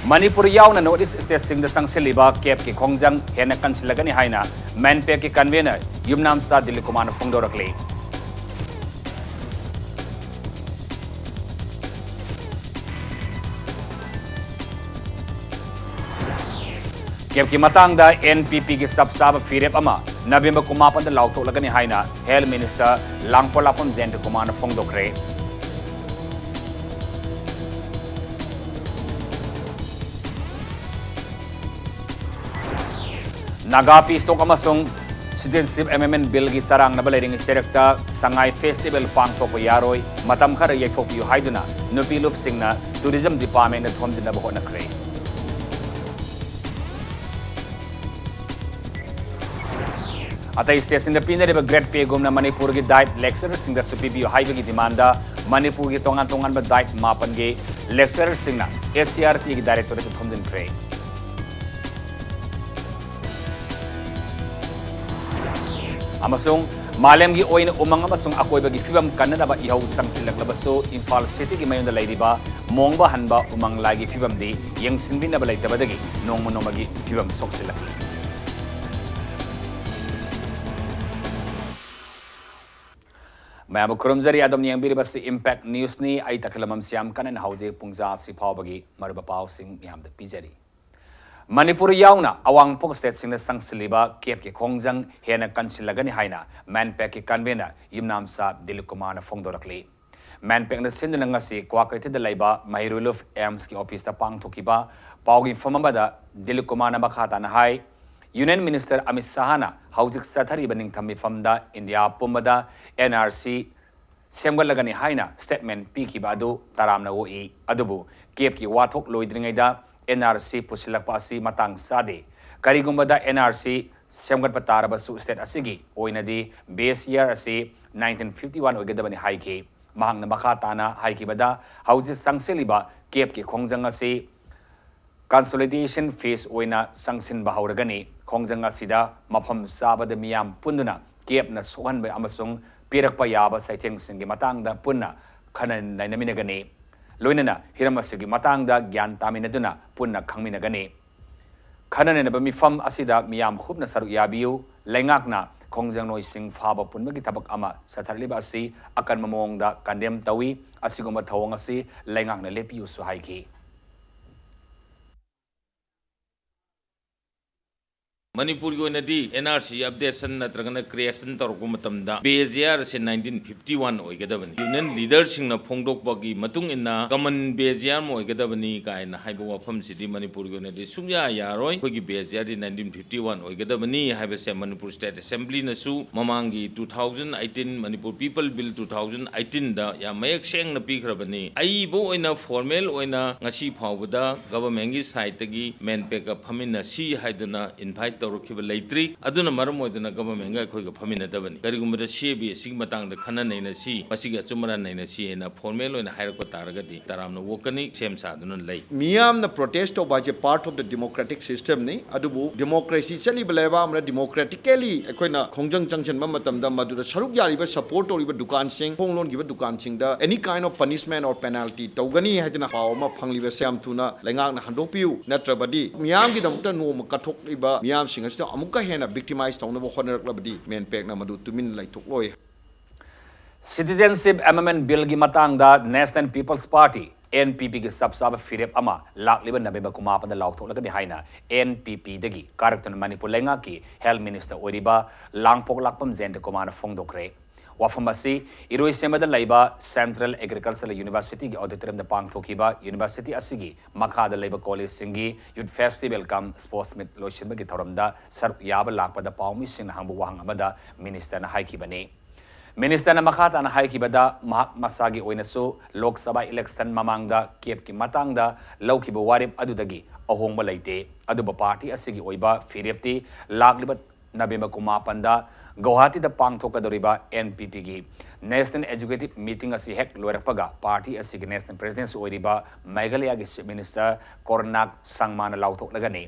Manipur yauna notice state sing the sang siliba kep ki khongjang hena kansilagani haina manpe ki convener yumnam sa dilikuman phongdorakle kep ki matang da NPP ki sabsab firep ama November kumapan da laukto lagani haina health minister langpolapon jent kuman phongdokre Nagapi stok amasung citizenship amendment bill gi sarang nabalering serekta sangai festival pangthok yaroi matam khara yekthok yu haiduna nupi lup singna tourism department na thomjina bo na kre atai station da pinare ba great pay gumna Manipur gi diet lecturer singda supibi yu haiba gi demanda Manipur gi tongan tongan ba diet mapan gi lecturer singna SCRT gi director ki thomjin kre amasung malem gi oin umang amasung akoi bagi fibam kanada ba ihau sangsilak labaso Imphal city gi mayunda laidiba mongba hanba umang lagi fibam di yang sinbina ba laitaba dagi nongmo nomagi fibam soksilak Mayam kurumzari adom yang biri basi impact news ni ai takalamam siam kanan hauje pungza si phaw bagi marba paw sing yam da pijari Manipur yauna awang pok state singna sangsiliba kep ki khongjang hena kansilagani haina manpack ki convener yumnam sa dilkumana phongdorakli manpack na sindna ngasi kwakaithi da laiba mahiruluf AIMS ki office ta pangthokiba pawgi famambada dilkumana bakhata na hai Union Minister Amit Sahana haujik sathari baning thammi famda India pumada NRC semgalagani haina statement pikiba adu taramna woi adubu kep ki wathok loidringaida NRC pusilakpa asi matang sade karigumbada NRC semgatpa tarabasu state asigi oinadi base year asi 1951 oigadabani haiki mahangna makha tana haiki bada hauji sangseliba kep ki khongjang asi consolidation phase oina sangsin bahauragani khongjang asida mapham sabada miyam punduna kep na sohanba amasung pirakpa yaba saitheng singi matangda punna khanan nainaminagani loinana hiramasugi matangda gyan taminaduna punna khangminagani khanane ba mifam asida miyam khubna saru yabiu lengakna khongjang noi sing phaba punmagi tabak ama satharliba asi akan mamongda kandem tawi asigoma thawang asi lengakna lepiu su haiki Manipur ko na di NRC updation na tragana creation tar ko matamda BZR se 1951 oy gadabani union leader sing na phongdok bagi matung inna common BZR mo oy gadabani kai na haibo wafam city Manipur ko na di sumya yaroi ko gi BZR 1951 oy gadabani haiba se Manipur State Assembly na su mamangi 2018 Manipur People Bill 2018 da ya mayak seng na pikrabani ai bo oina formal oina ngasi phawda government gi side gi main pack up phamina si haiduna invite taurukiba leitri aduna maram oiduna government ga khoi ga phamina dabani karigumba sebi sing matang da khana naina si masiga chumara naina si na formal oina hairako taragadi taramna wokani sem sa aduna lei miyam na protest of as a part of the democratic system ni adubu democracy chali baleba amra democratically akoina khongjang changchen ma matam da madura saruk yari ba support ori ba dukan sing ponglon gi ba dukan sing da any kind of punishment or penalty tawgani hadina pawma phangli ba sam thuna lengang na handopiu natrabadi miyam gi damta no ma kathok iba miyam singasida amuka hena victimize tawna bo khonarak main pek na madu tumin laitok loi Citizenship Amendment Bill gi matang da National People's Party NPP gi sabsab firep ama lakliba November kumapan da laukthok lagani haina NPP dagi karakter Manipur lenga ki Health Minister oriba langpok lakpam jent kumana phongdokre wafamasi iroi semada laiba Central Agricultural University gi auditorium da pangthokiba university asigi makha da laiba college singi youth festival kam sports meet loishimba gi thoramda sar yaba lakpa da pawmi sing hangbu wahang amada minister na haiki bani minister na makha na haiki bada masagi oinasu lok sabha election mamangda kep ki matangda laukiba warip adudagi ahongba laite aduba party asigi oiba firepti lakliba November kumapanda Guwahati da pangthokadoriba NPP gi National Executive Meeting asi hek loirakpaga party asi gi national president oiriba Meghalaya gi chief minister Kornak Sangmana lauthok lagani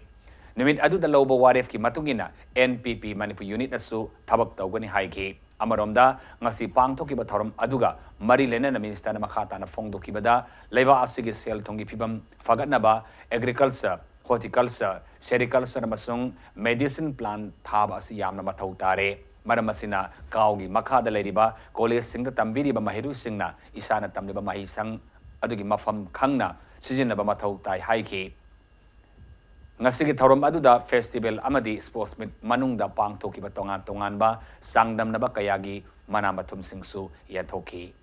numit adu da loba waref ki matungina NPP Manipur unit asu thabak tawgani haiki Amaromda ngasi pangthokiba thorom aduga mari lenana minister na makata na phongdokibada leiba asigi sel thongi phibam fagatnaba agriculture horticulture sericulture amasung medicine plant thaba asi yamna mathau tare maram asina kawgi makhada leiriba college singda tambiriba mahiru singna isana tamliba mahisang adugi mafam khangna sizinaba mathau tai haiki ngasigi thorom aduda festival amadi sports meet manungda pangthokiba tongan ba sangdamnaba kayagi manamathum singsu yathoki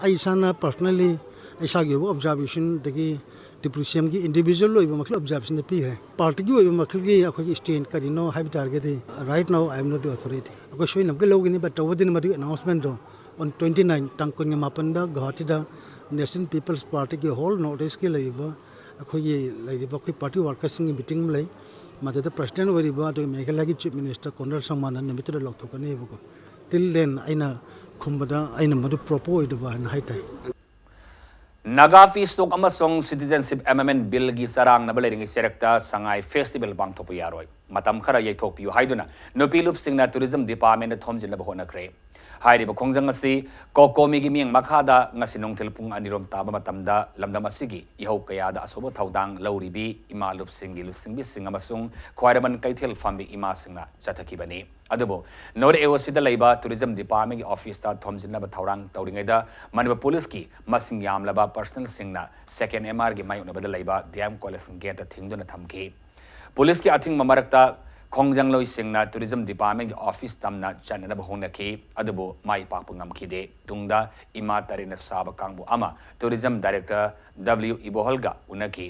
Aisana personally aisa gi observation degi depreciation gi individual lo makhl observation pi hai party gi lo makhl gi akhoi stand karino hai target right now I am not the authority ko shoi nam ke logini but within mari announcement on 29 tangkon mapanda guwahati da National People's Party ki whole notice ke laiba akhoi laiba khoi party workers sing meeting lai madada president wariba to meghala gi chief minister Conrad Samana nimitra lokthokani buko till then aina kumbada aina madu propose ba na haitai Naga Fistok amasong Citizenship Amendment Bill gi sarang na balering serekta sangai festival bang thopu yaroi matam khara yaithok piu haiduna nopilup singna tourism department na thomjin laba hona kre hairiba khongjang asi kokomi gi mieng makhada ngasinong telpung anirom taba matamda lamdam asigi ihau kaya da asobo thaudang lauribi imalup singi lusingbi singamasung khwairaban kaithel fambi ima singna chathakibani adubo nor eosida laiba tourism department gi office ta thomjin laba thaurang tauringaida Manipur police ki masing yam laba personal singna second MR gi mai unabada laiba dam college gate thingduna thamki police ki athing mamarakta khongjang loi singna tourism department office tamna channa bahona ki adubo mai pakpu ngamkhide tungda ima tarina saba kangbu ama tourism director W Iboholga unaki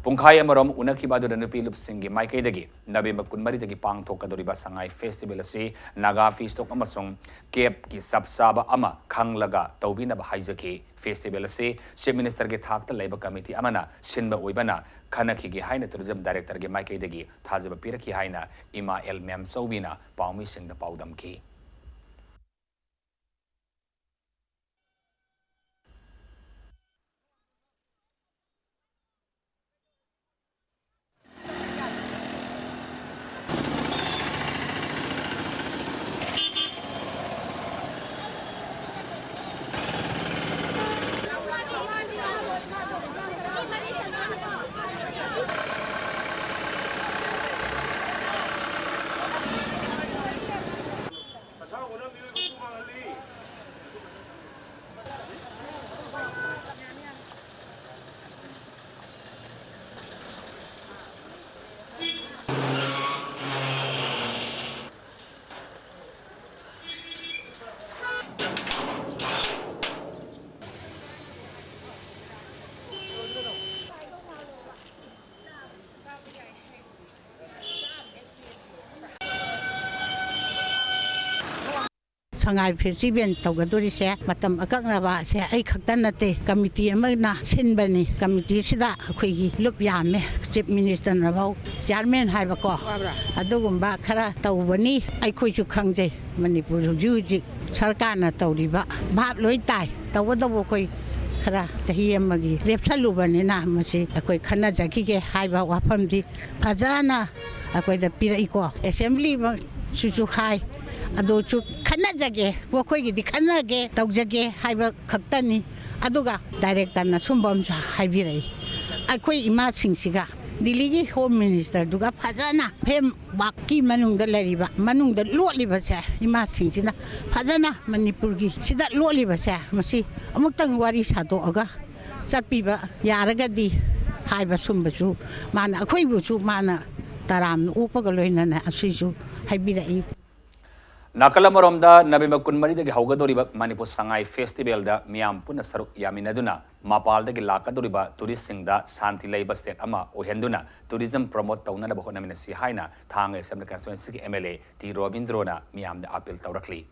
Pungkhaya marom unaki badu da nupilup singi maikay dagi November 12 dagi pangthokadoriba sangai festival asi Naga Fistok amasong Cape ki sabsaba ama khanglaga tawbinaba haijaki festival asi chief minister ge thakta laiba committee amana sinba oibana khanaki gi haina tourism director ge maikay dagi thajaba piraki haina Ima El Mem Sawbina pawmi singda pawdam ki Sangai festival tawgadori se matam akaknaba se ai khaktan nate committee amana sinbani committee sida akhoi lup yame chief minister nabau chairman haiba ko adugumba khara tawbani ai khoi su khangje Manipur juji sarkarna tawriba bhab loi tai tawdabo khoi khara chahi amagi repsalubani na masi akhoi khana jaki ke haiba wafamdi phajana akhoi da pirai ko assembly ma su hai ado chu khanajage bokoi gi khanage tawjage haiba khaktani aduga director na sumbam haibirai akoi ima singsiga Delhi gi home minister duga phajana phem baki manungda lariba manungda loliba se ima singsina phajana Manipur gi sida loliba se masi amuktang wari sado aga chapiba yaragadi haiba sumbasu mana akoi busu mana taram upaga loina na asisu haibirai Nakalamaromda November 13 dagi haugadoriba Manipur Sangai Festival da miyam puna saruk yaminaduna mapal dagi lakadoriba tourist singda santi laiba state ama ohenduna tourism promote tauna da bahona minasi haina thanga assembly constituency ki MLA T Robindrona miyam da appeal tawrakli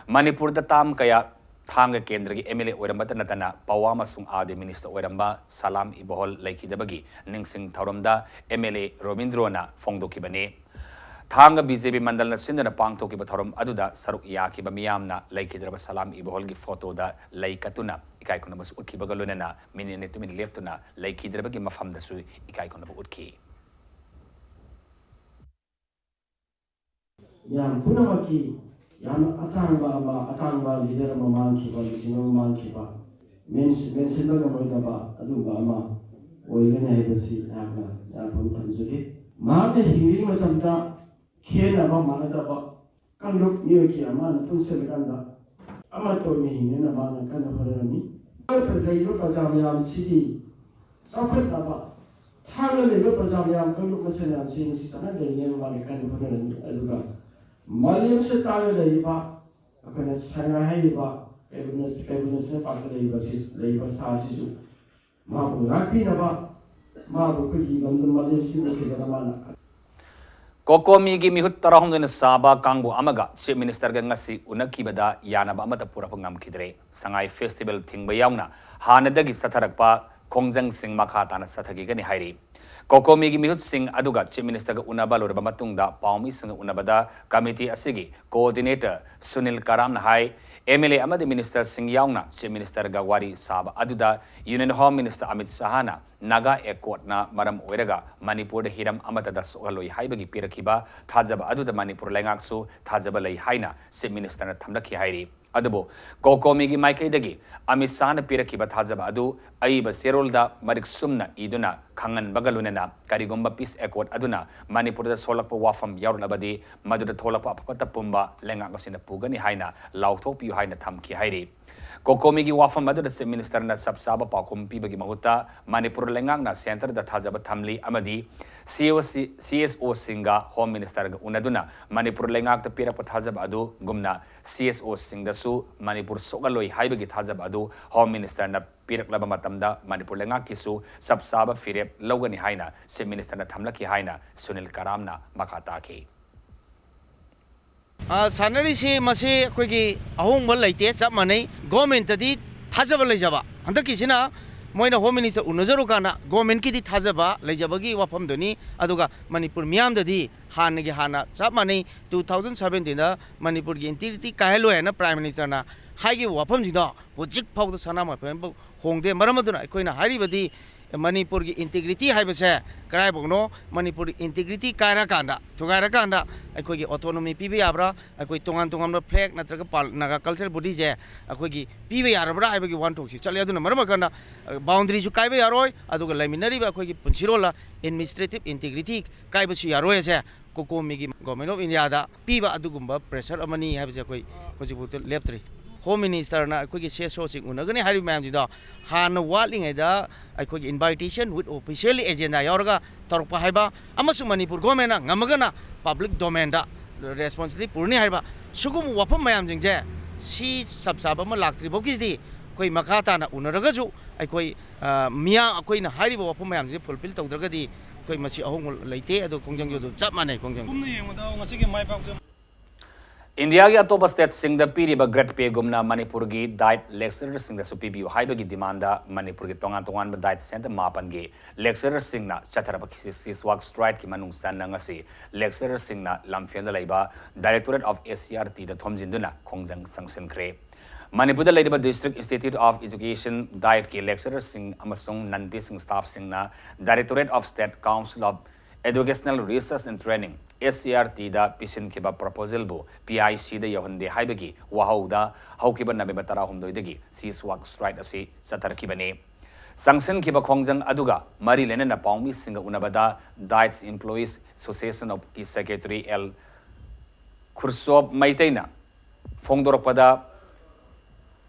Manipur da tam kaya thanga kendra ki MLA oirambata natana pawama sung ade minister oiramba Salam Ibohol laikidabagi ningsing thawramda MLA Robindrona fongdokibane Thanga BJP mandal na sindana pangthoki ba thorom aduda saruk yaki ba miyamna laikidraba Salam Ibohol gi photo da laikatuna ikai kuna mas utki ba galunana minine tumin leftuna laikidraba gi mafam da su ikai kuna ba utki yang punamaki yang atangba leader mamangki ba jino mamangki ba mention ba ngamoida ba adumba ama oigane haibasi yakna yapam tamjuge ma me hingi matamta khena ba manada ba kanlok niyoki ama punse ganda ama to me hingi na ma kana parani per leiba pajam yam sidi sakhat ba thang leiba pajam yam kanlok masena sing sana denge ma kana parani aduga Malayam se talo leiba apena sanga haiba cabinet ne pak leiba sa sisu ma bu rapi na ba ma bu ko gi gam Malayam sin ke da mana Kokomi gi mihut tarahum dun saba kangbu amaga chief minister ga ngasi unakibada yanaba amata pura pangam kidre sangai festival thingba yauna hanadagi satharakpa khongjang sing makha tana sathagi gani hairi Kokomi gi mihut sing aduga chief minister ga unaba lorba matungda paumi sing unabada committee asigi coordinator Sunil Karam na hai MLA amadi minister sing yauna chief minister ga wari saba aduda union home minister Amit Sahana Naga Ekot na maram oiraga Manipur hiram amata da sogaloi haibagi pirakiba thajaba aduda Manipur lengaksu thajaba lai haina chief minister na thamlaki hairi adubo Kokomi gi maikaidagi Amit Sahana pirakiba thajaba adu aiba serolda marik sumna iduna khangan bagalunena karigomba peace accord aduna Manipur da solakpa wafam yaurlabadi maduda tholakpa apapata pumba lengakasina pugani haina lauthokpiu haina thamki hairi Kokomi gi wafam aduna chief minister na sabsaba pakum pibagi mahuta Manipur lengak na center da thajaba thamli amadi CSO singa home minister ga unaduna Manipur lengak ta pirakpa thajaba adu gumna CSO sing da su Manipur sogaloi haibagi thajaba adu home minister na piraklaba matamda Manipur lengak kisu sabsaba firep logani haina chief minister na thamlaki haina Sunil Karam na makata ki Sanarisi masi koigi ahong bal laite chap manai government tadi thajaba leijaba handakisina moina home minister unajaru kana government ki di thajaba leijabagi wafam doni aduga Manipur miam dadi hanagi hana chap manai 2017 da Manipur gi integrity kahelo na prime minister na haigi wafam jida hojik phawda sana ma phem hongde maramaduna koina haribadi Manipur gi integrity haibase karai bogno Manipur integrity kaira kanda thugaira kanda akoi gi autonomy pibe yabra akoi tongan flag natraga naga culture body je akoi gi pibe yarabra haibagi one talk si chali aduna marama kanda boundary su kaibe yaroi aduga laiminari ba akoi gi punchirola administrative integrity kaibe su yaroi se Kokomi gi government of India da piba adugumba pressure amani haibase akoi hojibut leptri Home Minister na akoi gi seso sing unagani hari ma'am jida han walling da akoi gi invitation with officially agenda yaurga torpa haiba amasu Manipur government na ngamagana public domain da responsibility purni haiba sugum wafam mayam jingje si sabsaba ma laktri bokis di koi makata na unaraga ju akoi miya akoi na hariba wafam mayam je fulfill tawdraga di koi masi ahong leite ado kongjang jo chap manai kongjang India gi atopa state sing da piriba great pay gumna Manipur gi diet lecturer sing da supibiu haiba gi demanda Manipur gi tongan ba diet center mapan gi lecturer sing na chatharaba kisi work strike ki manung san na ngasi lecturer sing na lamfian da laiba directorate of ACRT da thomjinduna khongjang sanction kre Manipur da laiba district institute of education diet ki lecturer sing amasung nanti sing staff sing na directorate of state council of educational research and training SCRT da pisin kiba proposal bu PIC da yahunde haibagi wahauda haukiba nabe batara humdoidagi sis work strike asi satar kibane sanction kiba khongjang aduga mari lena na paumi singa unabada diets employees association of ki secretary L Khursob Maitaina Fongdorpada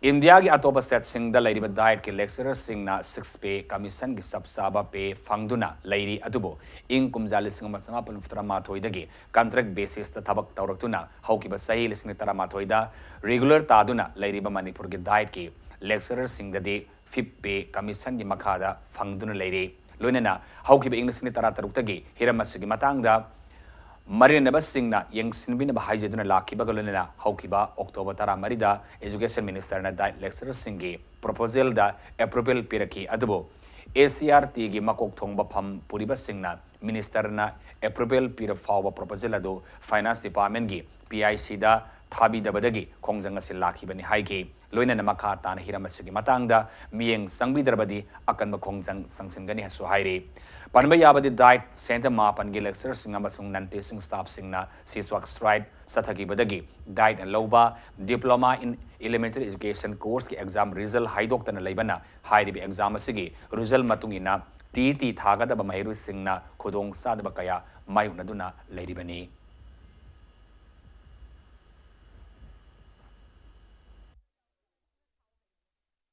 India ki atopa state sing da lairi ba diet ki lecturer sing na 6 pay commission ki sabsaba pay fangduna lairi adubo ing kumjali sing ma sanga pan futra ma thoidagi contract basis ta thabak tawraktuna hauki ba sahi lising tara ma thoida regular taduna lairi ba Manipur ki diet ki lecturer sing da de 5 pay commission ki makhada fangduna lairi loinana hauki ba english ni tara taruktagi hiramasugi matangda Marina Basingna, young Sinbin Bahajuna Laki Bagaluna, Haukiba, October Tara Marida, Education Minister na lecturer Singi, proposal da approval Piraki Adubo, ACRT gi Makok Tongba Pam Puriba Singna, Minister na approval Pira Fawa proposal ado, Finance Department gi, PIC da थाबीदबदगी खोंजंग असी लाखिबनी हाइगी लोइना मखा ताना हिरम असगी मतंगदा मियेंग संगबिदरबदी अकनब खोंजंग संगसिंगनी हसु हाइरे पनबा याबदी डाइट सेंटर मापनगी लेक्चर सिंग अमसुंग नन टीचिंग स्टाफ सिंगना सीसवाक स्ट्राइड सथगिबदगी डाइट लौबा diploma in elementary education course की एग्जाम रिजल्ट हाइदोक्तना लेबना हाइरिबी एग्जाम असगी रिजल्ट मतुंगिना टी थागदब महिरु सिंगना खुदोंग सादब कया मायुनदुना लेरिबनी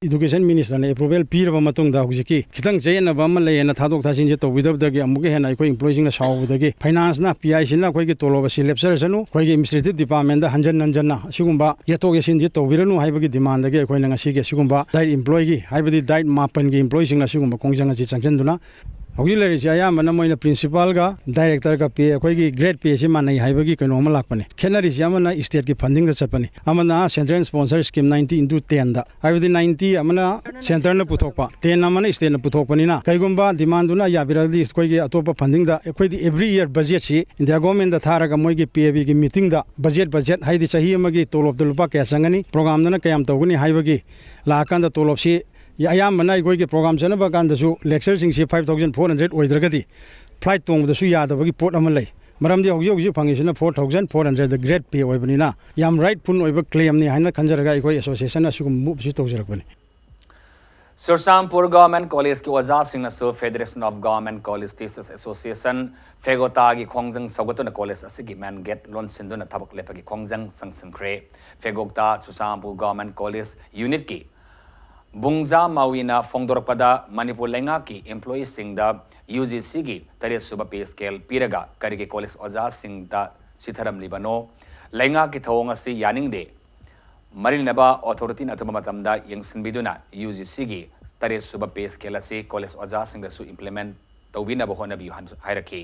Education Minister ने approval पीरब मतुंग दा हुजिकी खितंग जयनब अम लेना थादोक थासिन जे तौबिदबदगी अमुके हेना अखोय एम्प्लॉयिंग ना सावबदगी फाइनेंस ना PIC ना अखोय तोलोब सि लेप्सरसनु अखोय एडमिनिस्ट्रेटिव डिपार्टमेंट दा हंजन नंजन ना सिगुंबा यतोक यसिन जे तौबिरनु हाइबगी डिमांड दगे अखोय नंगा सिगे सिगुंबा डाइट एम्प्लॉयी गी हाइबदी डाइट मापन गी एम्प्लॉयिंग ना सिगुंबा खोंजंग जी चंगजनदुना हौगी लेरिसि अयामना मोइना प्रिंसिपल का डायरेक्टर का पे अखोयगी ग्रेड पे से मानै हाइबगी कइनोम लाकपने खेनरिसि अमना स्टेट की फंडिंग दा चपने अमना सेंट्रल स्पॉन्सर स्कीम 90/10 दा हाइबदी 90 अमना सेंटर न पुथोकपा 10 अमना स्टेट न पुथोकपनिना कइगुंबा डिमांड दुना याबिरदी अखोयगी अतोप फंडिंग दा अखोयदी एवरी ईयर बजट सि इंडिया गवर्नमेंट दा थारागा मोइगी पेबी की मीटिंग दा बजट हाइदी सही अमगी तोलोब द लुपा क्या संगनी प्रोग्राम दना कयाम तौगनी हाइबगी लाकान दा तोलोब सि अयामना अखोयगी प्रोग्राम चनबा कांदसु लेक्चर सिंगसि 5400 ओइद्रगदी फ्लाइट तोंगदसु यादबगी पोट अमा लै मरमदि हौजी फंगिसना 4400 the grade pay ओइबनिना yam rightful ओइबा क्लेम नि हाइना खंजरगा अखोय एसोसिएशन असुगुम मुबसि तौजरकबनी सुरसामपुर गवर्नमेंट कॉलेज की वजह Singh federation of government college teachers association फेगोता की खोंजंग सगतुन कॉलेज असगी मैन गेट लोन सिंधुन थबक लेपगी खोंजंग संसंख्रे फेगोता सुरसामपुर गवर्नमेंट कॉलेज यूनिट की बुंगजा माविना फोंदोरपदा मणिपुर लेंगा की एम्प्लॉई सिंह UGC की तरेस सुबह पे स्केल पीरगा करके कॉलेज ओजा सिंह सिथरम लिबनो लेंगा की थोंग असी यानिंगदे मरिनबा अथॉरिटी अथुब मतमदा यंगसिनबिदुना UGC की तरेस सुबह पे स्केल असी कॉलेज ओजा सिंह दसु implement तौबिनब होनबी हायरखी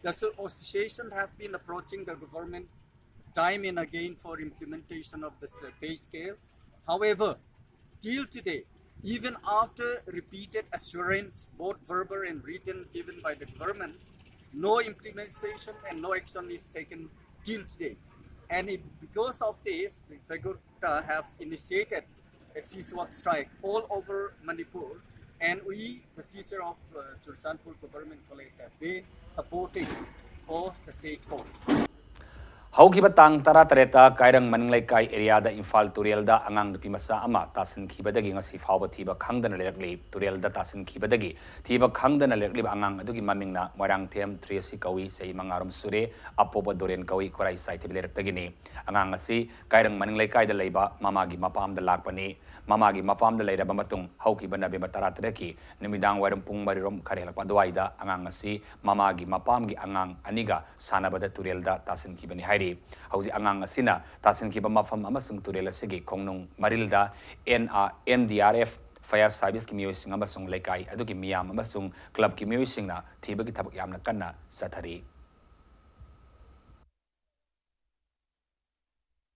The association have been approaching the government time and again for implementation of the pay scale. However, till today, even after repeated assurance, both verbal and written, given by the government, no implementation and no action is taken till today. And because of this, the Fegurta have initiated a ceasewalk strike all over Manipur, and we, the teacher of Churchanpur Government College, have been supporting for the said cause. हौखिबा तांग तरा तरेता कायरंग मनिंगलाई काय area दा इम्फाल तुरेल दा अंगांग नुपी मसा अमा तासिन खिबदगी ngasi फावबा थीबा खंगदन लेरकली तुरेल दा तासिन खिबदगी थीबा खंगदन लेरकली अंगांग अदुगी ममिंगना Morang them त्रियसी कवी sei mangarum sure apoba doren kawi korai saiti lerakdagini angang asi kairang maninglai kai da leiba mamagi mapam da lakpani mamagi mapam da leiraba matung haukiba nabe matara treki nimidang waram pung marirom kharelakpa duaida angang asi mamagi mapam gi angang aniga sanabada turel da tasin kibani hairi hauji angang asina tasin kiba mafam amasung turel asigi kongnung marilda NDRF fire service ki miyoi sing amasung laikai adugi miyam amasung club ki miyoi singna thibagi thabak yamna kanna sathari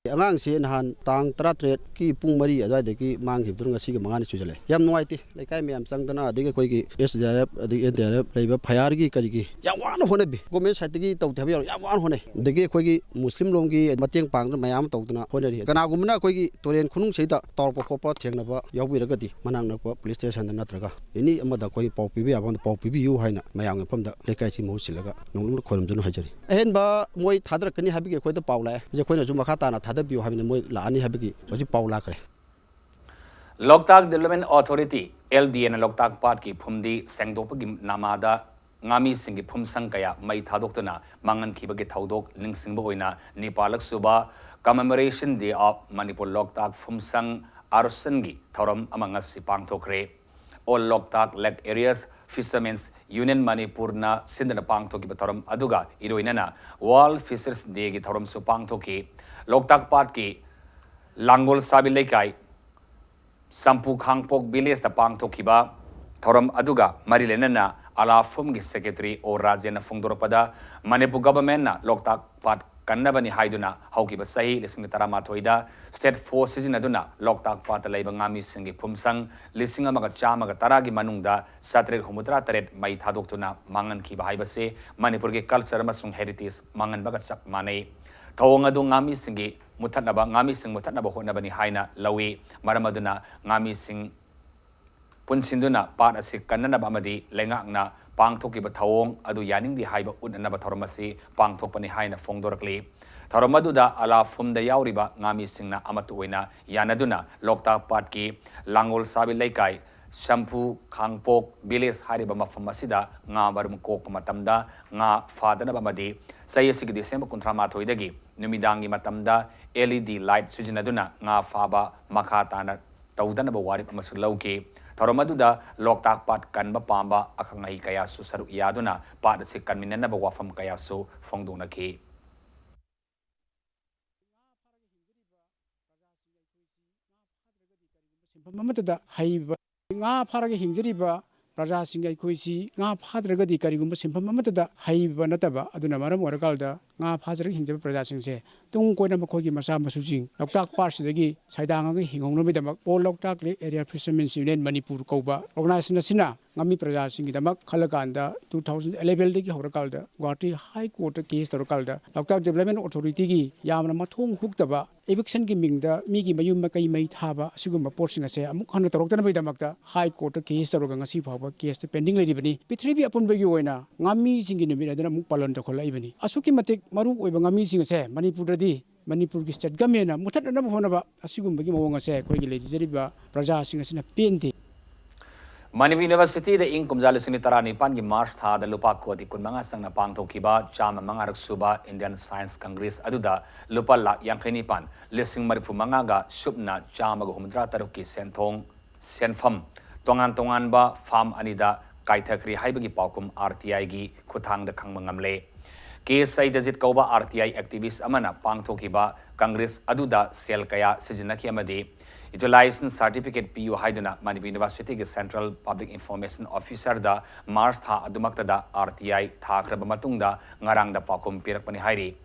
angang si nahan tang tratret ki pung mari adai de ki mang hi durung asi ki mangani chujale yam nuai ti laikai miyam changdana adege koi ki SDRF adege NDRF leiba fire gi kari gi yam wan hone bi government side gi tau thabi yam wan hone dege koi gi muslim lom gi mateng pang mayam tawduna hone ri kana gumna koi gi toren khunung seida tor pa khopa thengna ba yawi ragadi manang na ko police station na traga ini amada koi pau pi bi abon pau pi bi yu haina mayam pham da laikai si mo silaga nong khorum dun hajari ahen ba moi thadra kani habi ge koi da paula je koi na ju makha ta na biu habine moi laani habigi hoji paula kare Loktak Development Authority LDN Loktak Part ki phumdi sengdopagi namada ngami singi phumsang kaya mai thadoktuna mangan khibagi thaudok lingsingba oina Nepalak suba commemoration day of Manipur Loktak phumsang arsangi thoram amanga sipang thokre all Loktak lake areas Fishermen's Union Manipur na sindana pang thoki thoram aduga iroinana World Fishers Day ki thoram su pang thoki Loktak Part ki Langol Sabi Lekai Sampu Khangpok Village da pang thokiba thoram aduga Marilenana Ala Fum ki secretary o Rajena Fungdoropada Manipur government na Loktak Part kannabani haiduna haukiba sahi lising taramathoida state force sizinaduna loktak pata leiba ngami singi phumsang lising amaga chamaga taragi manungda satret humudra taret mai thadoktuna mangan khiba haibase manipur ge culture amasung heritage mangan baga chap manei thawong adu ngami singi muthatnaba ngami sing muthatnaba honabani haina lawi maramaduna ngami sing punsinduna pat asi kannanaba amadi lengakna pangthokiba thawong adu yaningdi haiba unanaba thoramasi pangthokpani haina fongdorakli thoramaduda ala fumda yauriba ngami singna amatu oina yanaduna lokta patki langol sabi leikai shampoo khangpok village hariba mafam asida nga barum kok matamda nga fadanaba amadi sayasigi December 13 dagi numidangi matamda LED light sujinaduna nga faba makhatana tawdanaba warip amasu lauke Thoramaduda loktak pat kanba pamba akangai kayasu saru yaduna pat si kanminana ba wafam kayasu fongduna ki mamatada haiba nga pharaga hingzariba praja singai khoisi nga phadragadi karigumba simpham mamatada haiba nataba aduna maram orakalda nga phajrag hingjaba praja singse tung koina makhogi masa masujing loktak parsidagi saidanga hingongnomidamak all loktak le area fishermen's union manipur kauba organization sina ngami praja singidamak khalakanda 2011 dagi horakalda guwahati high court case torakalda loktak development authority gi yamna mathong huktaba eviction gi mingda migi mayum makai mai thaba sigumba porting ase amuk hana torokdana baidamakta high court case toroga ngasi phaba case pending leiribani pithribi apunbagi oina ngami singi numira dana muk palon ta kholaibani asuki matik maru oiba ngami sing ase manipur di manipur gi state government na muthatna honaba asigumba gi mawong ase khoi gi leijariba praja sing asina pente Manipur University the income jalisini tarani pangi March tha the lupa kodi kunmanga sangna pangthokiba chama mangarak suba Indian Science Congress aduda lupa lak yangkhani pan lising maripu mangaga subna chama go humdra taruki senthong senfam tongan ba farm anida kaithakri haibagi paukum RTI gi khuthang da khangmangamle case sai dajit kauba RTI activist amana pangthokiba Congress aduda sel kaya sijinaki amadi Utilization certificate PU Haiduna Manipur University Central Public Information Officer da Mars tha adumakta da RTI thakraba matungda ngarang da pakum pirakpani hairi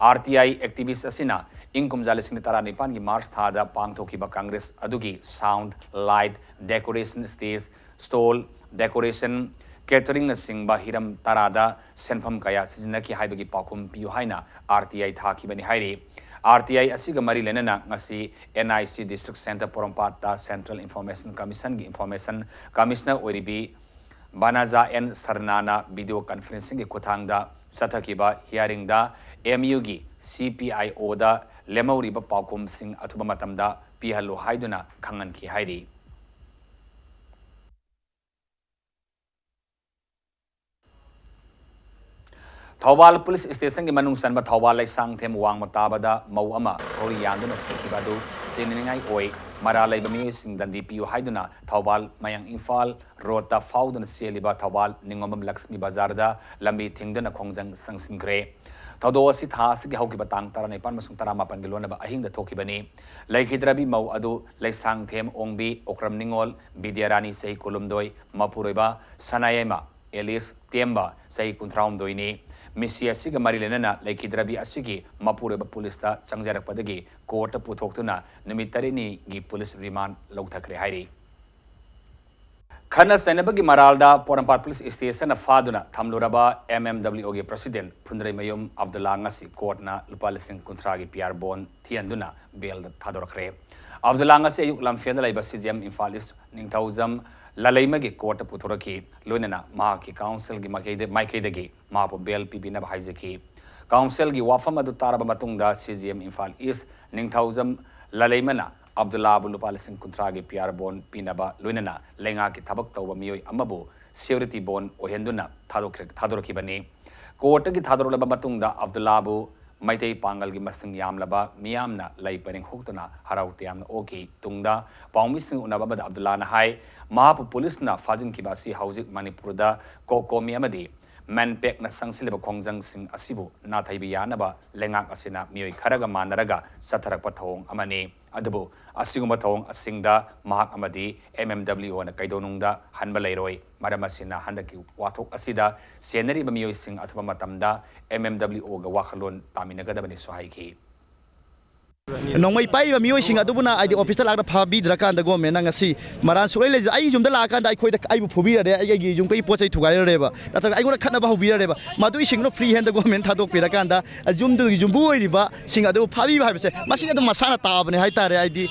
RTI activist asina ingkum jalising tarani pan gi Mars tha da pangthokiba Congress adugi sound light decoration stage stall decoration catering na singba hiram tarada senpham kaya sijinaki haibagi pakum PU haina RTI thakibani hairi RTI asiga mari lenana ngasi NIC District Center Porompata Central Information Commission gi Information Commissioner Oribi Banaja N Sarnana video conferencing gi kuthangda sathakiba hearing da MU gi CPIO da lemawriba paukum sing athuba matamda pihallo haiduna khangan ki hairi Thawal Police Station ki manung sanba Thawal lai sang them wang matabada mau ama ori yanduna sikibadu siningai oi maralai bami sing dandi piu haiduna Thawal mayang Imphal rota fauduna seliba Thawal ningomam Lakshmi Bazar da lambi thingduna khongjang sangsingre Thado asi tha sigi hauki batang tara nepan masung tara mapan gilona ba ahing da thokibani laikhidrabi mau adu lai sang them ongbi okram ningol bidyarani sei kolumdoi mapuroiba sanayema Elis Temba sei kuntraum doini Misi asiga marilenana laikhidrabi asigi mapureba pulista changjarakpadagi court puthokhtuna numit tarini gi police remand logthakre hairi Khana Senabagi Maralda Porampar Police Station Faduna Thamluraba MMWO gi President Phundrai Mayum Abdullah ngasi court na lupalising kuntragi PR bond thianduna bail thadorakre Abdullah ngasi ayuk lamfiada laiba CGM Infalis ningthauzam Lalaimagi court puthoraki lunena ma ki council gi maikaidagi ma po bail pibina bhaijaki council gi wafam adu taraba matungda CGM Infal East ningthauzam lalaimana Abdullah Bulupalising kuntragi PR bond pinaba lunena lenga ki thabak tawba miyoi amabu security bond ohenduna thadoraki bani court gi thadorlaba matungda Abdullah bu Maitei Pangal gi masing yamlaba miyamna lai paring huktuna harauti yamna oki tungda pawmising unaba Abdullah na hai Mahap police na fajin kibasi haujik Manipur da kokomi amadi manpek na sangsilaba khongjang sing asibu na thaibi yanaba lengak asina mioi kharaga manaraga satharak pathong amani adubu asiguma thong asingda mahak amadi MMWO na kaidonungda hanba leiroi maramasina handaki wathok asida senari ba mioi sing athaba matamda MMWO ga wakhalon taminagadabani sohaiki nongmai pai ba mioi sing adubuna ai office ta lagda phabi drakan da government na ngasi maran surai le ai jum da lakan da ai khoi da ai bu phobi re ai gi jum kai pochai thugai re ba atra ai gona khatna ba hobi re ba madu sing no free hand da government tha dok pira kan da jum du jum bu oi ba sing adu phabi ba se masing adu masana ta bane hai tare ai di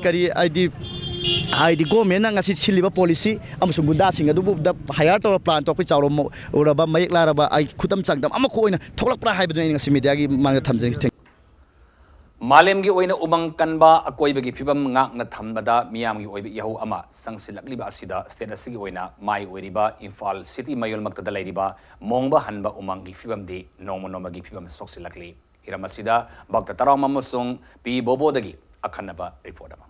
kari ai di government na ngasi siliba policy amusung bunda sing adu da hire to plan to pi chawro ora ba mayek la ba ai khutam changdam ama ko ina thoklak pra hai ba ngasi media gi mang thamjeng Malemgi oina umang kanba akoibagi phibam ngakna thambada miyamgi oibi yahu ama sangsilakliba asida state asigi oina mai oiriba Imphal city mayol maktada leiriba mongba hanba umangi phibamdi nomagi phibam soksilakli hiramasida bakta tarawam amasung pi bobodagi akhanaba report ama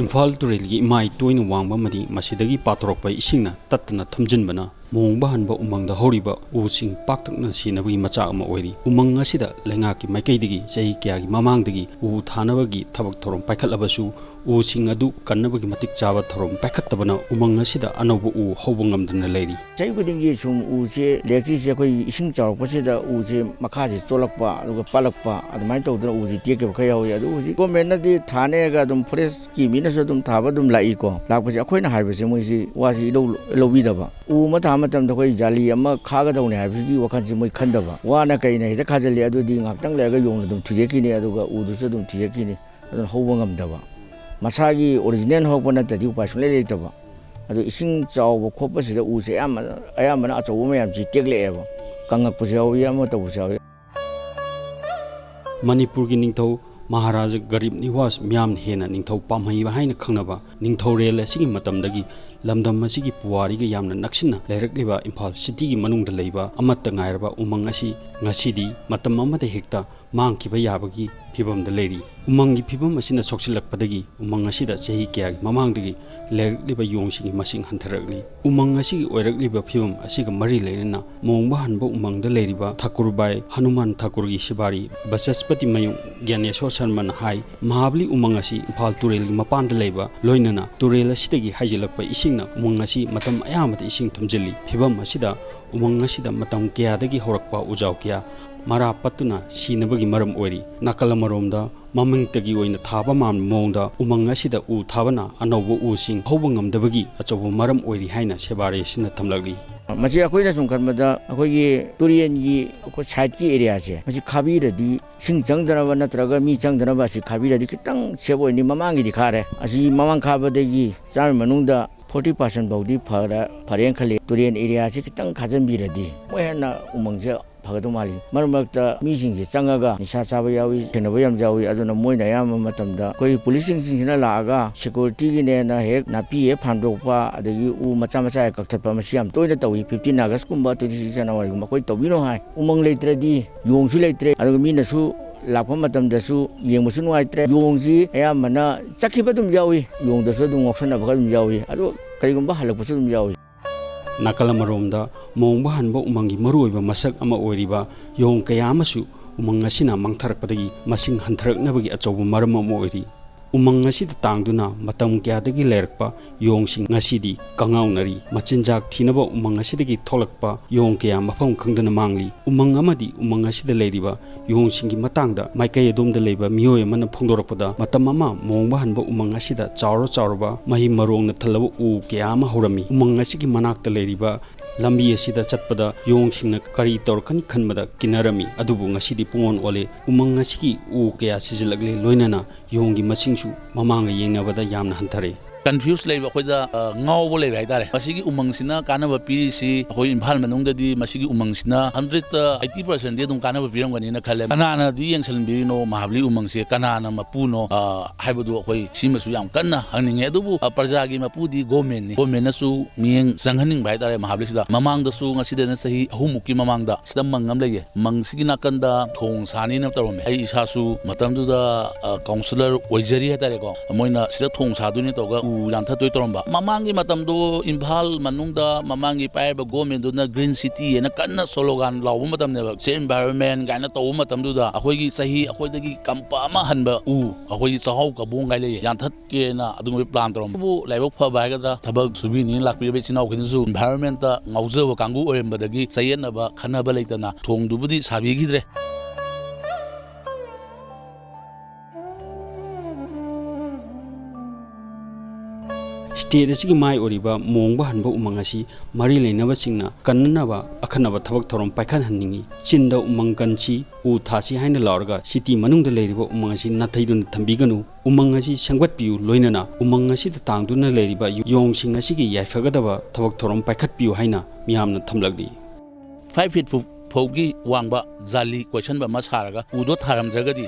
Imphal turelgi imai toina wangba madi masidagi patorokpa isingna tatna thamjinbana mongba hanba umangda horiba using paktakna sinabagi macha ama oiri umang asida lengaki maikaidigi sei kyagi mamangdagi u thanabagi thabak thorom paikhatlabasu using adu kannabagi matik chawa thorom paikhattabana umang asida anobu u hobongamdna leiri sei gudingi sum use lekti se koi ising chawrpasida use makhaji cholakpa aduga palakpa adumai tawduna use tieke khayawi adu use government di thane ga dum forest ki minasu dum thaba dum lai ko lakpasi akhoina haibase moisi wasi lobidaba u matha matam da koi jali ama khaga dawne haibisi wakhan si moi khandaba wana kaina hita khajali adu di ngaktang lega yongna dum thidekini aduga udusu dum thidekini adu hobongamdaba masagi original hokbana tadi upasun leitaba adu ising chaw khopasida use ayamana achaw mayam ji tekleeba kangak pusawi ama tawusawi Manipur gi ningthau Maharaja Garib Niwas Myam Hena Ningthau Pamhai Haina Khangnaba Ningthau Rel asigi matamdagi lamdam asigi puwari ga yamna naksina lairakliba Imphal city gi manungda leiba amatta ngairaba umang asi ngasidi matam amada hekta mangkiba yabagi phibamda leiri umangi phibam asina soksilakpadagi umang asida chehi kya mamangdagi lairakliba yongsingi masing hantarakli umang asigi oirakliba phibam asiga mari leirina mongba hanba umangda leiriba Thakurbai Hanuman Thakurgi Sibari Basaspati Mayung Gyaneswar Sharman hai Mahabli umang asi Imphal turel gi mapanda leiba loinana turel asidagi hajilakpa isingna umang asi matam ayamata ising thumjili phibam asida umang asida matam kya horakpa ujau kya mara patuna sinabagi maram oiri nakala maromda mamingtagi oina thaba mam mongda umang asida u thabana anobo using hobangamdabagi achobo maram oiri haina sebare sina thamlagli masi akoina sum khanbada akogi turian gi ko side ki area se masi khabi radi sing changdana ba natraga mi changdana ba si khabi radi kitang sebo ni mamangi dikhare asi mamang khabadagi chami manungda 40% baudi pharen khali turian area se kitang khajanbi radi moyana umangje phagadu mali marmakta mi singje changaga nisa chaba yawi thenaba yam jawi aduna moina yam matamda koi policing singina laaga security gi ne na hek napi e phandokpa adagi u macha macha kakthapa masiam toina tawi 15 August kumba 26 January guma koi tawino hai umang leitradi yongsu leitre aduga mina su lakpa matamdasu yengmusu nuaitre yongsi ayamana chakhiba dum jawi yongdasu dum ngoksana baga dum jawi adu karigumba halakpasu dum jawi Nakala maromda mongba hanba umangi maruiba masak ama oiriba yong kayamasu umang asina mangtharakpadagi masing hantharaknabagi achobu maram ama oiri umang asida tangduna matam kyadagi lerakpa yongsing ngasidi kangaunari machinjak thinaba umang asidagi tholakpa yong kaya mafam khangdana mangli umang amadi umang asida leiriba yongsingi matangda maikai adomda leiba miyoy amana phongdorakpada matam ama mongba hanba umang asida chawraba mahi marongna thalaba u kaya ama horami umang asigi manakta leiriba lambi asida chatpada yongsingna kari torkani khanbada kinarami adubu ngasidi pungon ole umang asigi u kaya sijilagle loinana yonggi masingsu mamanga yengnabada yamna hantare confuse lei khoi da ngau bo lei hai tare masigi umang sina kana ba pi si khoi imphal manung da di masigi umang sina 180% di dum kana ba piram gani na khale kana na di yang sal bi no mahabli umang se kana na mapu no hai bu khoi sima su yam kanna hangning e du bu parja gi mapu di government na su mieng sanghaning bai tare mahabli sida mamang da su ngasi da na sahi ahumuki mamang da sida mangam lei mang sigi na kan da thong sani na tarome ai isa su matam du da counselor oijari ha tare ko moina sida thong sa du ni to ga u yang tha toi toromba mamangi matam do imphal manung da mamangi pai ba government do na green city na kanna slogan lawu matam ne se environment ga na to matam du da akhoi gi sahi akhoi da gi kampa ma hanba u akhoi gi chahau ka bung gai le yang that ke na adu plan torom bu laibok pha ba ga da thabak subi ni lakpi be chinau kin su environment ta ngauze wa kangu oem ba da gi sayen na ba khana ba leitana thong du budi sabi gi dre state asigi mai oriba mongba hanba umang asi mari leinaba singna kannaba akhanaba thabak thorom paikhan hanningi chinda umang kanchi u thasi haina lorga city manungda leiriba umang asi nathaidun thambiganu umang asi sangwat piu loinana umang asi da tangduna leiriba yong sing asigi yaifagadaba thabak thorom paikhat piu haina miyamna thamlagdi 5 feet foggy वांगबा जाली question बा मसारगा उदो थारम जगदी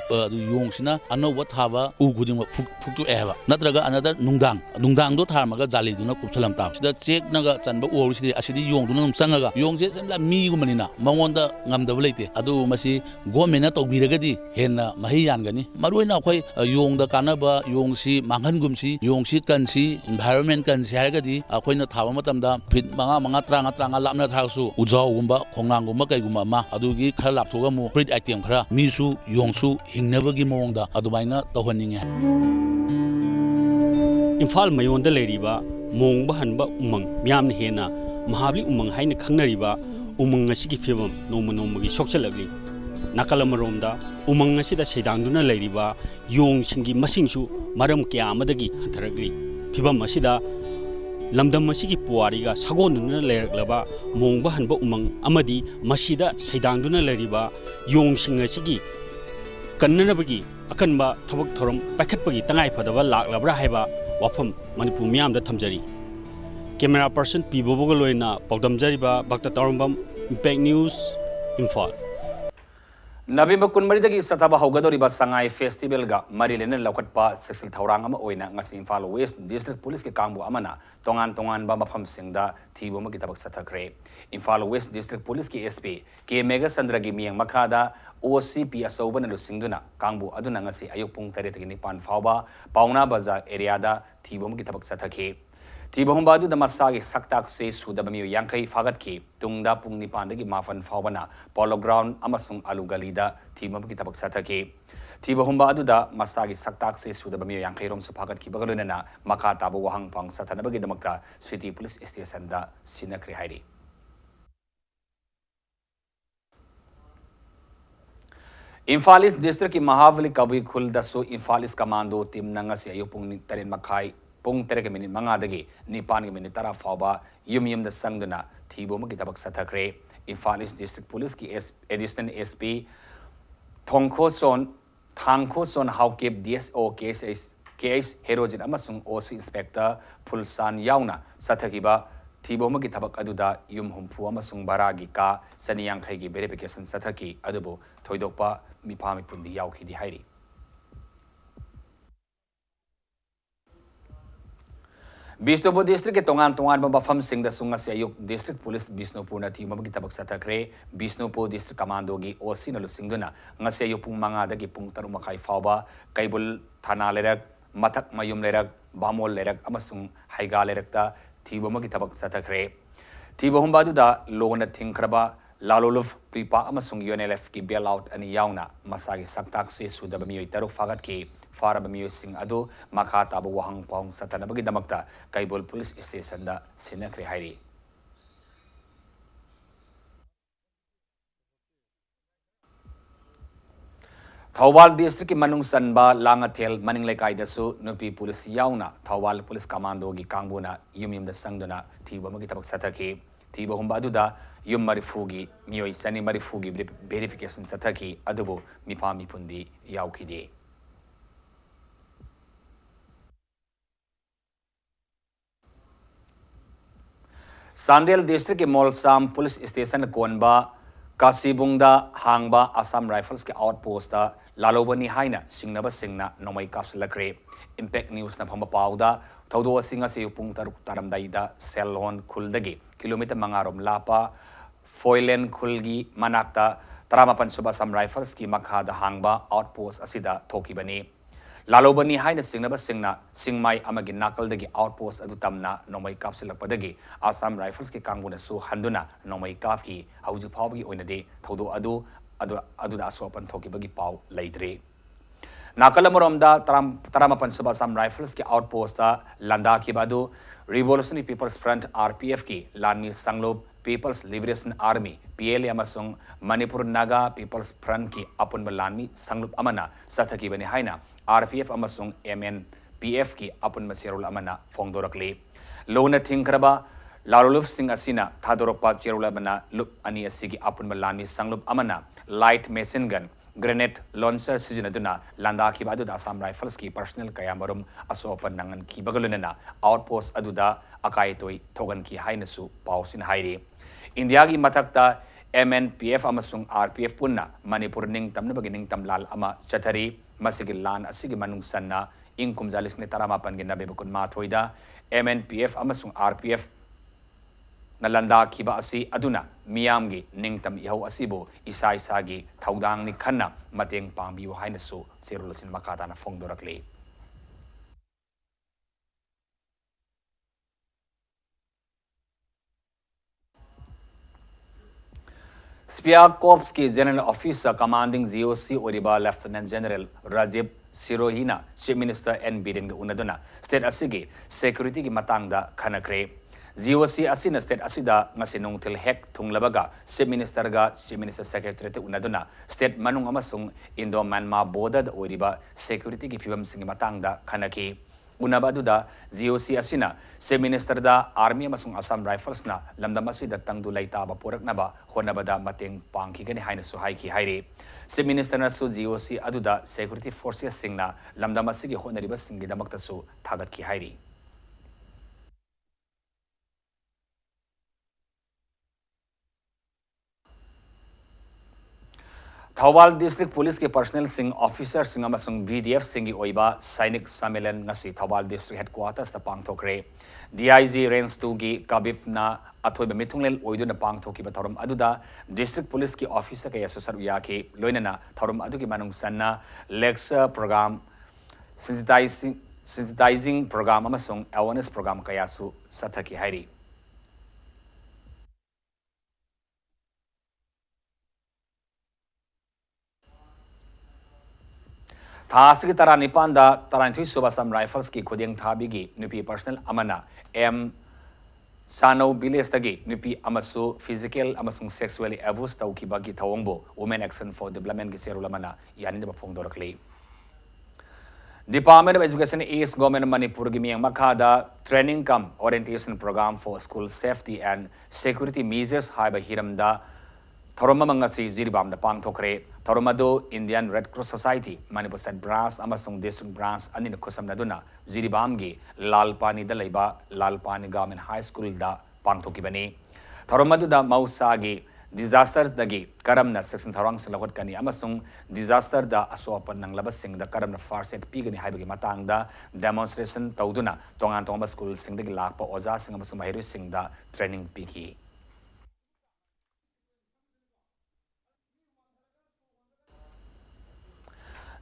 योंगसिना अनौबा थाबा उ गुदिम फुक्तु एबा नत्रगा another नुंगदांग दो थारमगा जाली दुना कुपसलम ता सिदा check Naga चनबा ओरसिदि असिदि योंगदुना num संगागा योंगसे Semla me गुमनिना मंगोंदा ngamdaba leite adu masi government tawbiragadi henna mahi yangani maruina khoi yongda kanaba yongsi manghangumsi yongsi kansi environment kansi haragadi akhoina thaba matamda fit manga tranga lapna thaksu ujau gumba khongnang gumba kai ma adugi khara lapthoga mu breed item khara misu yongsu hingnabagi mawngda adumaina tawhaninge imphal mayonda leiriba mongba hanba umang myamna hena mahabli umang haina khangnariba umang asigi fibam nomagi sokchalagli nakalamromda umang asida seidangduna leiriba yong singi masingsu maram kya amadagi hantaragli fibam asida lamdam asigi puariga sagonuna leiraklaba mongba hanba umang amadi masida seidangduna leiriba yong sing asigi kannanabagi akanba thabak thorom paikhatpagi tangai phadaba laklabra haiba wafam manipur miyamda thamjari camera person piboboga loina pawdamjariba bakta tawrambam impact news imphal November 13 sataba haugadoriba sangai festival ga marilene laukatpa sexil thaurang ama oina ngasi Imphal West District Police ke kangbu amana tongan ba mafam singda thibo ma kitabak sathakre Imphal West District Police ki SP ke Mega Sandra gi miyang makhada OCP asobana lu singduna kangbu aduna ngasi ayuk pung 9 fauba pauna bazar area da thibo ma kitabak sathakhe Tibahum badu da masagi saktak se sudabamiyo yangkai fagat ki tungda pung nipandagi mafan fawbana polo ground amasung alugalida tibahum kitabak sathaki Tibahum badu da masagi saktak se sudabamiyo yangkai rom supagat ki bagalunana makata bu wahang pang sathanabagi damakta City Police Station da sinakri hairi Imphal East District ki Mahavali Kawi Khul da so Imphal East Commando team nangasi ayupung tarin makai pung 3 minute mangadagi nipan minute tara fauba yum da sangduna thibo ma kitabak sathakre Imphal East District Police ki Assistant SP thangkho son haukep DSO case herojin amasung OC Inspector Pulsan yauna sathakiba thibo ma kitabak aduda yum humpu amasung baragi ka saniyang khaigi verification sathaki adubo thoidokpa mipami pundi yaukhidi hairi Bisnupur District ke tongan mafam sing da sunga se ayuk District Police Bisnupur na team mabagi tabak sathakre Bisnupur District Commando gi OC na lusingduna ngase ayuk pung manga da gi pung taru makai fauba kaibul thana lerak mathak mayum lerak bamol lerak amasung haiga lerak ta thibo magi tabak sathakre thibo humbadu da lona thingkraba laloluf pripa amasung UNLF ki bailout ani yauna masagi saktak se sudabami taruk fagat ki Faraba Musing Ado, Makata Wahang Pong Satanabagi Damakta, Kaibol Police Station da Sinakri Hairi. Thawal District Manung Sanba, Langatel, Maninglekai Dasu, Nupi Police Yauna, Thawal Police Commando Gi Kanguna, Yumim the Sangduna, Tiba Magitabak Sataki, Tiba Humbaduda, Yum Marifugi, Mio Sani Marifugi, verification Sataki, Adubo, Mipami Pundi, Yaukidi. Sandel District के Molsam Police Station Konba Kasibungda Hangba Assam Rifles के outpost दा Lalobani haina singnaba singna nomai kapsalakre Impact News na phamba pauda thodo singa se upung taruk taramdai da Selhon Khuldagi kilometer mangarom lapa Foilen Khulgi manakta Taramapan Suba Assam Rifles ki makha da hangba outpost asida thokibani Lalobani haina singnaba singna singmai amagi nakal dagi outpost adu tamna nomai kapsilakpadagi Assam Rifles ki kanguna su handuna nomai kapki hauji phawgi oinade thodo adu da asopan thokibagi pau leidre Nakalamuramda Taramapan Suba Assam Rifles ki outpost da landa ki badu Revolutionary People's Front RPF ki Lanmi Sanglob People's Liberation Army PLA amasung Manipur Naga People's Front ki apun Lanmi Sanglob amana sathaki bani haina RPF amasung MNPF ki apun masirul amana fongdorakli Lona Thinkraba Laruluf Singh Asina Thadorokpa Cherula Bana Lup Ani Asigi apun Lanmi Sanglob amana light machine gun grenade launcher sizinaduna landa ki badu da Assam Rifles ki personnel kayamarum asopan nangan ki bagalunena outpost aduda akai toi thogan ki hainasu pausin hairi India ki matakta MNPF amasung RPF punna Manipur ning tamna bagining tamlal ama chathari masigil lan asigi manung sanna ingkum jalis ni taramapan gina bebukun mathoida MNPF amasung RPF Nalanda kiba asi aduna miyamgi ningtam ihau asibo isa isagi thaudang ni khanna mateng pangbiu hainasu sirulasin makata na fongdorakle Spear Corps ki General Officer Commanding GOC Oriba Lieutenant General Rajib Sirohina Chief Minister N Biren unaduna state asigi security ki matangda khanakre GOC asina state asida ngasinung til hek thunglabaga Chief Minister ga Chief Minister Secretary te unaduna state manung amasung Indo Myanmar border oriba security ki phibam singi matangda khanaki unabaduda GOC asina Chief Minister da Army amasung Assam Rifles na lamdam asida tangdu laita ba poraknaba honabada mateng pangkhigani haina su haiki hairi Chief Minister na su GOC aduda security forces singna lamdam asigi honariba singi damakta su thagat ki hairi Thawal District Police के personnel sing officer sing amasung VDF singi oiba sainik samelan ngasi Thawal District Headquarters ta pangthokre DIG Range 2 gi kabif na athoi ba mithunglel oidu na pangthoki ba thorum aduda District Police ki officer ke asosar ya ki loinana thorum adu ki manung sanna lecture program sensitizing program amasung awareness program kaya su sathaki hairi Thasiki Taranipanda Tarantui Subasam Rifles ki Kuding Thabigi Nupi personal amana M Sano Bilestagi Nupi Amasu physical Amasung sexually abuse Tauki Bagi Tawongbo Women Action for Development ki Serulamana Yani de Fongdorakli Department of Education East Government Manipur Gimiang Makada Training Cum Orientation Program for School Safety and Security Measures Haiba Hiramda Thoroma Mangasi Ziribam the Pangthokre Toromado Indian Red Cross Society Manipur State Branch Amasung District Branch Anin Kusam Naduna Ziribamgi Lalpani Dalaiba Lalpani Government High School da Pangthokibani Toromado da Mausagi Disasters dagi Karamna Section Tharang Salakot Kani Amasung Disaster da Aswapan Nang Labasing da Karamna Farset Pigani Haibagi Matang da Demonstration Tauduna Tongan Tonga School Sing dagi Lakpa Oza Sing Amasung Mahiru Sing da Training Piki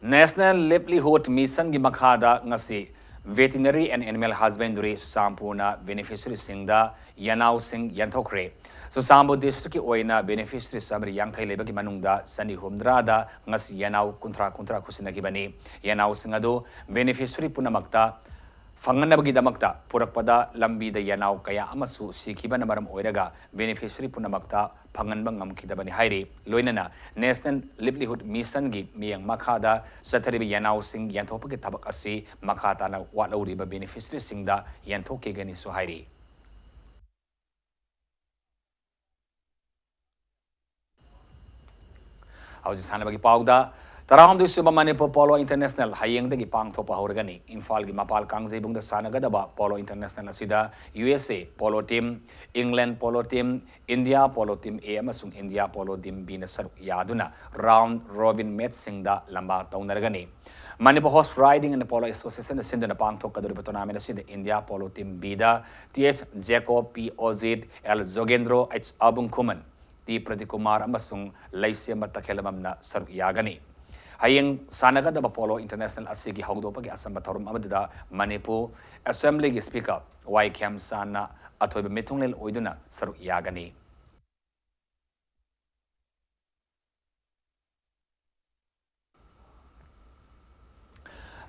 National Livelihood Mission gi makhada ngasi Veterinary and Animal Husbandry Susampurna Beneficiary Singda Yanau Singh Yanthokre Susambu District ki oina beneficiary samri yangkai leba ki manungda sani humdrada ngasi Yanau kuntra kusina ki bani Yanau Singado beneficiary punamakta Fanganabagi damakta purakpada lambi da Yanau kaya amasu sikhiba na maram oiraga beneficiary punamakta panganbang ngamkidabani hairi loinana National Livelihood Mission gi miyang makhada satharibi Yanau Singh yanthopagi tabak asi makhata na watlauriba beneficiary singda yanthoke gani su hairi Hauji sana bagi pauda Taraham Suba Manipur Polo International Hayang the Gipang Topa Horgani, Infal Gimapal Kangzebung the Sanagadaba Polo International Asida, USA Polo Team, England Polo Team, India Polo Team A Amasung India Polo Team B Nasar Yaduna, Round Robin Met Singda Lamba Taunargani. Manipur Horse Riding and the Polo Association the Sindana Pang Tokaduri Tournament in the India Polo Team Bida, TS Jacob P. Ozid, L. Zogendro, H. Abung Kuman, T. Pratikumar Amasung, Laisia Matakelamamna Sar Yagani. Hayang Sanaga the Polo International Asigi Hogdopagi Asambatarum Amada Manipur Assembly Speaker Y. Kam Sana Atoba Metunglel Oiduna Sar Yagani.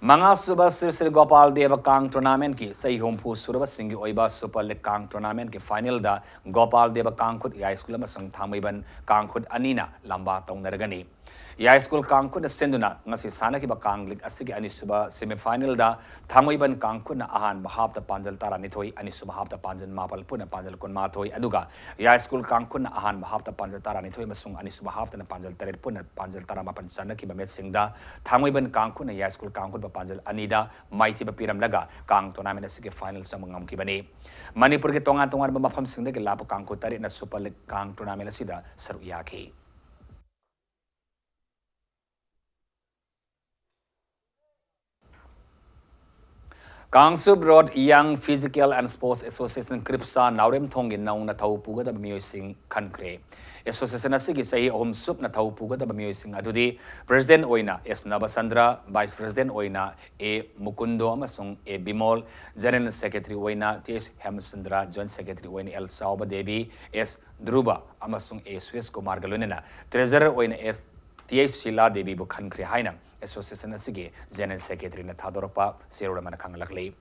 Manga Suba Sir Gopal Deva Kang Tournament ki Sai Hompu Suraba Singi Oiba Super League Kang Tournament ki final da Gopal Deva Kangkut Yai School Masang Thamiban Kangkut Anina Lamba Tong Naragani. Yai School Kangkut na Senduna ngasi sana ki ba Kang League asigi Anisuba semi-final da Thamiban Kangkut na ahan bahap da Panjal Tara Nitoi Anisuba hap da Panjal Mapal Puna Panjal Kun Matoi Aduga Yai School Kangkut na ahan bahap da Panjal Tara Nitoi Masung Anisuba hap da Panjal Tarit Puna Panjal Tara Mapan sana ki ba Met Singda Thamiban Kangkut na Yai School Kangkut ba Panjal Anida Mighty Bapiram Laga Kang Tournament Asigi final sa mangam kibani Manipur ki tongan ba mapam singda ki lapo Kangkut Tarit na Super League Kang Tournament asida Saruyaki. Kangsub Road Young Physical and Sports Association Kripsa Naurem Thongin Naung na Thau Puga da Music Kankre. Association asigi sahi Om Sup na Thau Puga da Music Adudi President Oina S Nabasandra, Vice President Oina A Mukundo Amasung A Bimol, General Secretary Oina T.S. Hemasandra, Joint Secretary Oina L Sauba Devi S Druba Amasung A Swiss Kumar Galunena, Treasurer Oina S T.S. Sheila Devi Bukhan Kre Hainam. Association asigi General Secretary na Thadoropa Sirura Manakang Lakli.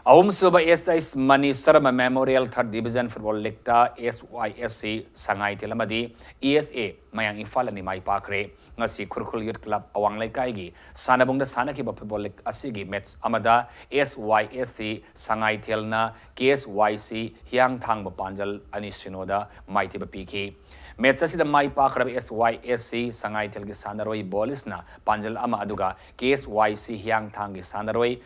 Aum Suba SIS Mani Sarama Memorial 3rd Division Football League ta SYSC Sangai Tilamadi ESA Mayang Infala ni Mai Pakre ngasi Kurkul Youth Club Awang Laikai gi Sanabung da Sanaki ba Football League asigi match amada SYSC Sangai Telna KSYC Hyang Thang ba Panjal ani Sinoda Maiti ba PK Match asida Mai Pakrab SYSC Sangai Tel gi Sanaroi Bolisna Panjal ama aduga KSYC Hyang Thang gi Sanaroi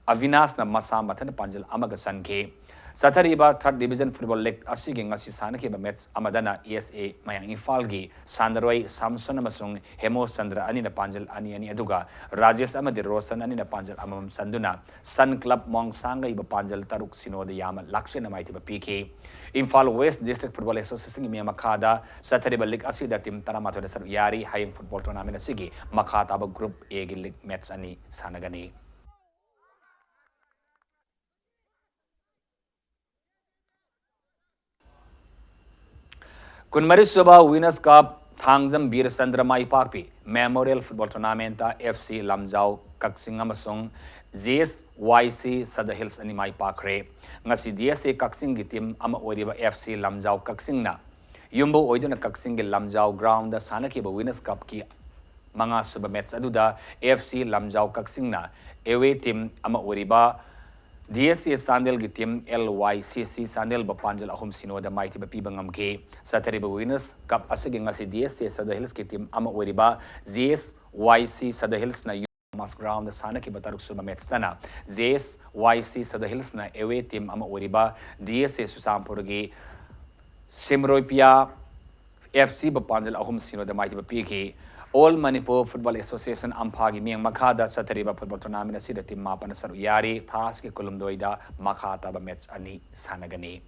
Avinas na Masa Matan Panjal Amaga Sanke. Satariba 3rd Division Football League asigi ngasi sanaki ba match amadana ESA Mayang Infalgi Sandaroi Samson Amasung Hemo Sandra ani na Panjal ani aduga Rajesh Amadi Rosan ani na Panjal Amam Sanduna Sun Club Mong Sangai ba Panjal Taruk Sinode Yama Lakshen Maiti ba PK Infal West District Football Association mi Makada Satariba League asida team Taramato da Sar Yari Hayang Football Tournament asigi Makata ba Group A gi League match ani sanagani. Kunmari Suba Winners Cup Thangjam Bir Sandra Mai Pakpi Memorial Football Tournament FC Lamjau Kaksing Amasung JSYC Sada Hills ani Mai Pakre ngasi DSA Kaksing gi team ama oriba FC Lamjau Kaksing na Yumbo oiduna Kaksing gi Lamjau ground da sanaki ba Winners Cup ki mga suba match aduda FC Lamjau Kaksing na away team ama oriba DSC Sandel gi team LYCC Sandel ba Panjal ahum sinoda maiti ba pibangam ke Satariba Winners Cup asigi ngasi DSC Sada Hills ki team ama oriba JSYC Sada Hills na Mas ground the sanaki bataruk suba match tana JSYC Sada Hills na away team ama oriba DSC Susampur gi Simroipia FC ba Panjal ahum sinoda maiti ba PK All Manipur Football Association Ampagi Miang Makada Satariba Football Tournament asida team Mapan Saru Yari Thas ki Kulumdoida Makata ba match ani sanagani.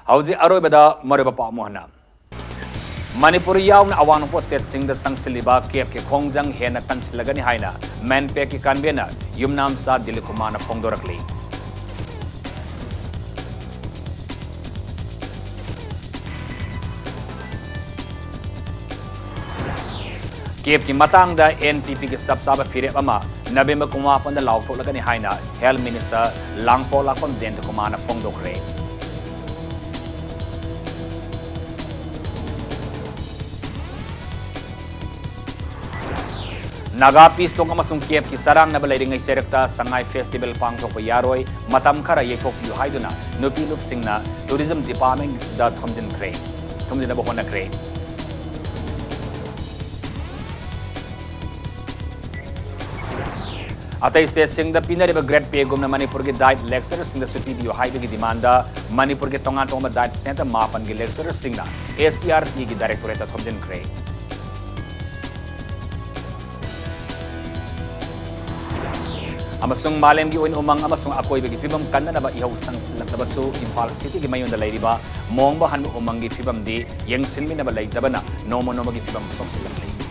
Hauzi Arobada Mariba Pa Mohana Manipur yaw na awang po state sing the sangsiliba kep ke Kongjang hena kansilagani haina Manpe ki kanbena yumnam sa dilikumana Pongdorakli. Kep ki matang da NTP ki sabsaba pire ama November kuma pon da law to lagani haina Health Minister Langpo lakon dent kumana Pongdokre. Naga Pistok amasung Kiev ki sarang na balay ringay serekta Sangay Festival pangtok pa yaroy matam kara yekok yu haiduna nupi lupsing na Tourism Department da thomjin kre thomjin na bohon na kre Atay state sing da pinariba grade pay gum na Manipur ki diet lecturer sing da supi yu haiduna ki demanda Manipur ki tonga tonga diet center mapan ki lecturer sing na ACRT ki directorate da thomjin kre amasung malem gi oin umang amasung akoi bagi fibam kanna na ba ihaw sang silang na basu Impal City gi mayon da lay riba mong ba han umang gi fibam di yang sinmi na ba lay dabana nomo gi fibam sok silang lay